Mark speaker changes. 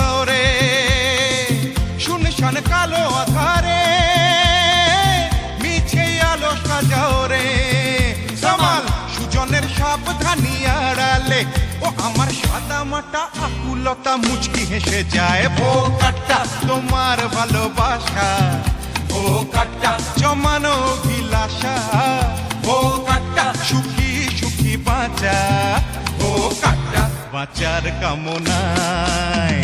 Speaker 1: যাও রে শুনশান কালো আধারে মিছে আলো সাজাও রে সামাল সুজনের সাবধানী আড়ালে ও আমার সাদা মাটা আকুলতা মুচকি হেসে যায় বোকাটা তোমার ভালোবাসা বোকাটা জমানো অভিলাষা বোকাটা সুখী সুখী বাঁচা বোকাটা বাঁচার কামনায়